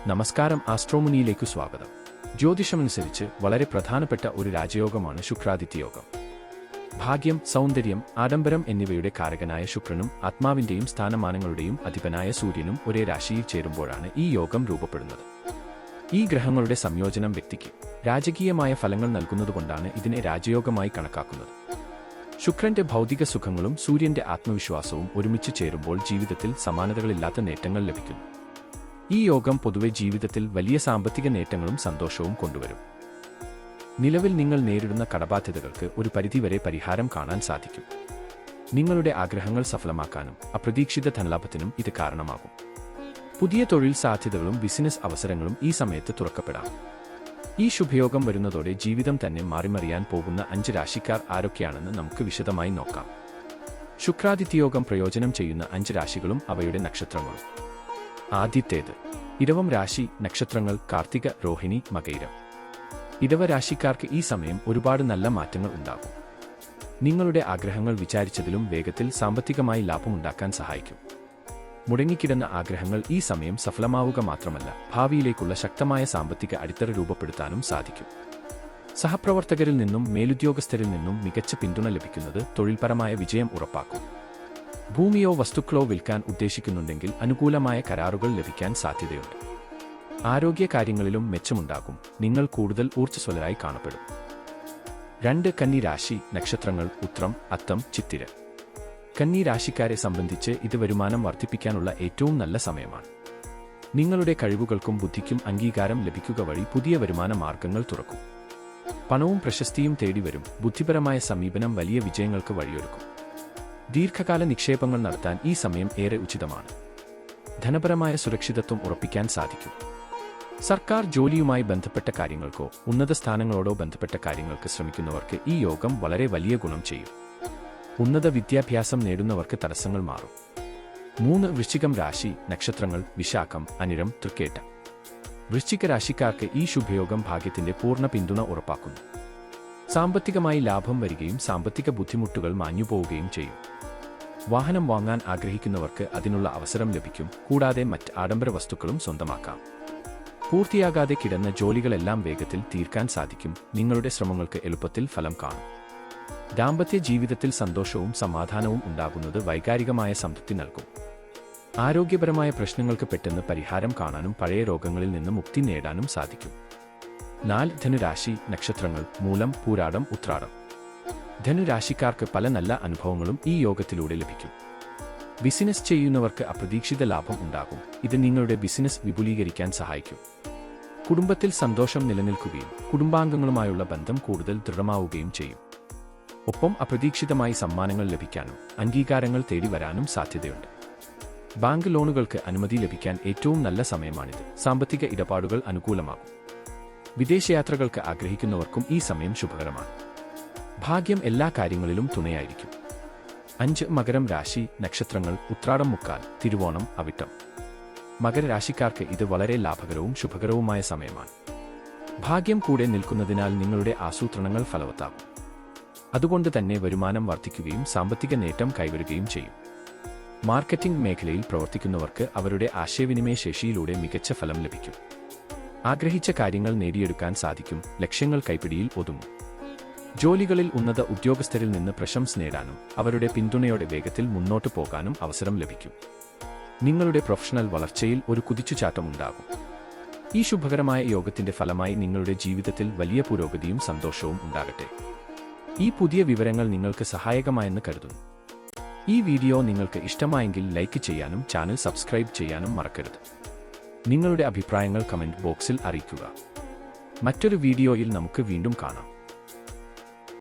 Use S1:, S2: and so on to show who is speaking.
S1: നമസ്കാരം, ആസ്ട്രോമുനിയിലേക്ക് സ്വാഗതം. ജ്യോതിഷമനുസരിച്ച് വളരെ പ്രധാനപ്പെട്ട ഒരു രാജയോഗമാണ് ശുക്രാദിത്യയോഗം. ഭാഗ്യം, സൗന്ദര്യം, ആഡംബരം എന്നിവയുടെ കാരകനായ ശുക്രനും ആത്മാവിന്റെയും സ്ഥാനമാനങ്ങളുടെയും അധിപനായ സൂര്യനും ഒരേ രാശിയിൽ ചേരുമ്പോഴാണ് ഈ യോഗം രൂപപ്പെടുന്നത്. ഈ ഗ്രഹങ്ങളുടെ സംയോജനം വ്യക്തിക്ക് രാജകീയമായ ഫലങ്ങൾ നൽകുന്നതുകൊണ്ടാണ് ഇതിനെ രാജയോഗമായി കണക്കാക്കുന്നത്. ശുക്രന്റെ ഭൗതിക സുഖങ്ങളും സൂര്യന്റെ ആത്മവിശ്വാസവും ഒരുമിച്ച് ചേരുമ്പോൾ ജീവിതത്തിൽ സമാനതകളില്ലാത്ത നേട്ടങ്ങൾ ലഭിക്കുന്നു. ഈ യോഗം പൊതുവെ ജീവിതത്തിൽ വലിയ സാമ്പത്തിക നേട്ടങ്ങളും സന്തോഷവും കൊണ്ടുവരും. നിലവിൽ നിങ്ങൾ നേരിടുന്ന കടബാധ്യതകൾക്ക് ഒരു പരിധിവരെ പരിഹാരം കാണാൻ സാധിക്കും. നിങ്ങളുടെ ആഗ്രഹങ്ങൾ സഫലമാക്കാനും അപ്രതീക്ഷിത ധനലാഭത്തിനും ഇത് കാരണമാകും. പുതിയ തൊഴിൽ സാധ്യതകളും ബിസിനസ് അവസരങ്ങളും ഈ സമയത്ത് തുറക്കപ്പെടാം. ഈ ശുഭയോഗം വരുന്നതോടെ ജീവിതം തന്നെ മാറിമറിയാൻ പോകുന്ന 5 രാശിക്കാർ ആരൊക്കെയാണെന്ന് നമുക്ക് വിശദമായി നോക്കാം. ശുക്രാദിത്യയോഗം പ്രയോജനം ചെയ്യുന്ന 5 രാശികളും അവയുടെ നക്ഷത്രങ്ങളും. ആദ്യത്തേത് ഇടവം രാശി. നക്ഷത്രങ്ങൾ കാർത്തിക, രോഹിണി, മകയിരം. ഇടവ രാശിക്കാർക്ക് ഈ സമയം ഒരുപാട് നല്ല മാറ്റങ്ങൾ ഉണ്ടാകും. നിങ്ങളുടെ ആഗ്രഹങ്ങൾ വിചാരിച്ചതിലും വേഗത്തിൽ സാമ്പത്തികമായി ലാഭമുണ്ടാക്കാൻ സഹായിക്കും. മുടങ്ങിക്കിടന്ന ആഗ്രഹങ്ങൾ ഈ സമയം സഫലമാവുക മാത്രമല്ല, ഭാവിയിലേക്കുള്ള ശക്തമായ സാമ്പത്തിക അടിത്തറ രൂപപ്പെടുത്താനും സാധിക്കും. സഹപ്രവർത്തകരിൽ നിന്നും മേലുദ്യോഗസ്ഥരിൽ നിന്നും മികച്ച പിന്തുണ ലഭിക്കുന്നത് തൊഴിൽപരമായ വിജയം ഉറപ്പാക്കും. ഭൂമിയോ വസ്തുക്കളോ വിൽക്കാൻ ഉദ്ദേശിക്കുന്നുണ്ടെങ്കിൽ അനുകൂലമായ കരാറുകൾ ലഭിക്കാൻ സാധ്യതയുണ്ട്. ആരോഗ്യകാര്യങ്ങളിലും മെച്ചമുണ്ടാകും. നിങ്ങൾ കൂടുതൽ ഊർജ്ജസ്വലരായി കാണപ്പെടും. 2 കന്നി രാശി. നക്ഷത്രങ്ങൾ ഉത്രം, അത്തം, ചിത്തിര. കന്നി രാശിക്കാരെ സംബന്ധിച്ച് ഇത് വരുമാനം വർദ്ധിപ്പിക്കാനുള്ള ഏറ്റവും നല്ല സമയമാണ്. നിങ്ങളുടെ കഴിവുകൾക്കും ബുദ്ധിക്കും അംഗീകാരം ലഭിക്കുക വഴി പുതിയ വരുമാന മാർഗങ്ങൾ തുറക്കും. പണവും പ്രശസ്തിയും തേടിവരും. ബുദ്ധിപരമായ സമീപനം വലിയ വിജയങ്ങൾക്ക് വഴിയൊരുക്കും. ദീർഘകാല നിക്ഷേപങ്ങൾ നടത്താൻ ഈ സമയം ഏറെ ഉചിതമാണ്. ധനപരമായ സുരക്ഷിതത്വം ഉറപ്പിക്കാൻ സാധിക്കും. സർക്കാർ ജോലിയുമായി ബന്ധപ്പെട്ട കാര്യങ്ങൾക്കോ ഉന്നത സ്ഥാനങ്ങളോടോ ബന്ധപ്പെട്ട കാര്യങ്ങൾക്ക് ശ്രമിക്കുന്നവർക്ക് ഈ യോഗം വളരെ വലിയ ഗുണം ചെയ്യും. ഉന്നത വിദ്യാഭ്യാസം നേടുന്നവർക്ക് തടസ്സങ്ങൾ മാറും. 3 വൃശ്ചികം രാശി. നക്ഷത്രങ്ങൾ വിശാഖം, അനിഴം, തൃക്കേട്ട. വൃശ്ചിക രാശിക്കാർക്ക് ഈ ശുഭയോഗം ഭാഗ്യത്തിന്റെ പൂർണ്ണ പിന്തുണ ഉറപ്പാക്കുന്നു. സാമ്പത്തികമായി ലാഭം വരികയും സാമ്പത്തിക ബുദ്ധിമുട്ടുകൾ മാഞ്ഞുപോവുകയും ചെയ്യും. വാഹനം വാങ്ങാൻ ആഗ്രഹിക്കുന്നവർക്ക് അതിനുള്ള അവസരം ലഭിക്കും. കൂടാതെ മറ്റ് ആഡംബര വസ്തുക്കളും സ്വന്തമാക്കാം. പൂർത്തിയാകാതെ കിടന്ന ജോലികളെല്ലാം വേഗത്തിൽ തീർക്കാൻ സാധിക്കും. നിങ്ങളുടെ ശ്രമങ്ങൾക്ക് എളുപ്പത്തിൽ ഫലം കാണും. ദാമ്പത്യ ജീവിതത്തിൽ സന്തോഷവും സമാധാനവും ഉണ്ടാകുന്നത് വൈകാരികമായ സംതൃപ്തി നൽകും. ആരോഗ്യപരമായ പ്രശ്നങ്ങൾക്ക് പെട്ടെന്ന് പരിഹാരം കാണാനും പഴയ രോഗങ്ങളിൽ നിന്ന് മുക്തി നേടാനും സാധിക്കും. 4 ധനുരാശി. നക്ഷത്രങ്ങൾ മൂലം, പൂരാടം, ഉത്രാടം. ധനുരാശിക്കാർക്ക് പല നല്ല അനുഭവങ്ങളും ഈ യോഗത്തിലൂടെ ലഭിക്കും. ബിസിനസ് ചെയ്യുന്നവർക്ക് അപ്രതീക്ഷിത ലാഭം ഉണ്ടാകും. ഇത് നിങ്ങളുടെ ബിസിനസ് വിപുലീകരിക്കാൻ സഹായിക്കും. കുടുംബത്തിൽ സന്തോഷം നിലനിൽക്കുകയും കുടുംബാംഗങ്ങളുമായുള്ള ബന്ധം കൂടുതൽ ദൃഢമാവുകയും ചെയ്യും. ഒപ്പം അപ്രതീക്ഷിതമായി സമ്മാനങ്ങൾ ലഭിക്കാനും അംഗീകാരങ്ങൾ തേടി വരാനും സാധ്യതയുണ്ട്. ബാങ്ക് ലോണുകൾക്ക് അനുമതി ലഭിക്കാൻ ഏറ്റവും നല്ല സമയമാണിത്. സാമ്പത്തിക ഇടപാടുകൾ അനുകൂലമാകും. വിദേശയാത്രകൾക്ക് ആഗ്രഹിക്കുന്നവർക്കും ഈ സമയം ശുഭകരമാണ്. ഭാഗ്യം എല്ലാ കാര്യങ്ങളിലും തുണയായിരിക്കും. 5 മകരം രാശി. നക്ഷത്രങ്ങൾ ഉത്രാടം, മുക്കാൽ, തിരുവോണം, അവിട്ടം. മകരരാശിക്കാർക്ക് ഇത് വളരെ ലാഭകരവും ശുഭകരവുമായ സമയമാണ്. ഭാഗ്യം കൂടെ നിൽക്കുന്നതിനാൽ നിങ്ങളുടെ ആസൂത്രണങ്ങൾ ഫലവത്താകും. അതുകൊണ്ട് തന്നെ വരുമാനം വർദ്ധിക്കുകയും സാമ്പത്തിക നേട്ടം കൈവരുകയും ചെയ്യും. മാർക്കറ്റിംഗ് മേഖലയിൽ പ്രവർത്തിക്കുന്നവർക്ക് അവരുടെ ആശയവിനിമയ ശേഷിയിലൂടെ മികച്ച ഫലം ലഭിക്കും. ആഗ്രഹിച്ച കാര്യങ്ങൾ നേടിയെടുക്കാൻ സാധിക്കും. ലക്ഷ്യങ്ങൾ കൈപ്പിടിയിൽ ഒതുങ്ങും. ജോലികളിൽ ഉന്നത ഉദ്യോഗസ്ഥരിൽ നിന്ന് പ്രശംസ നേടാനും അവരുടെ പിന്തുണയോടെ വേഗത്തിൽ മുന്നോട്ടു പോകാനും അവസരം ലഭിക്കും. നിങ്ങളുടെ പ്രൊഫഷണൽ വളർച്ചയിൽ ഒരു കുതിച്ചുചാട്ടം ഉണ്ടാകും. ഈ ശുഭകരമായ യോഗത്തിന്റെ ഫലമായി നിങ്ങളുടെ ജീവിതത്തിൽ വലിയ പുരോഗതിയും സന്തോഷവും ഉണ്ടാകട്ടെ. ഈ പുതിയ വിവരങ്ങൾ നിങ്ങൾക്ക് സഹായകമായെന്ന് കരുതുന്നു. ഈ വീഡിയോ നിങ്ങൾക്ക് ഇഷ്ടമായെങ്കിൽ ലൈക്ക് ചെയ്യാനും ചാനൽ സബ്സ്ക്രൈബ് ചെയ്യാനും മറക്കരുത്. നിങ്ങളുടെ അഭിപ്രായങ്ങൾ കമന്റ് ബോക്സിൽ അറിയിക്കുക. മറ്റൊരു വീഡിയോയിൽ നമുക്ക് വീണ്ടും കാണാം.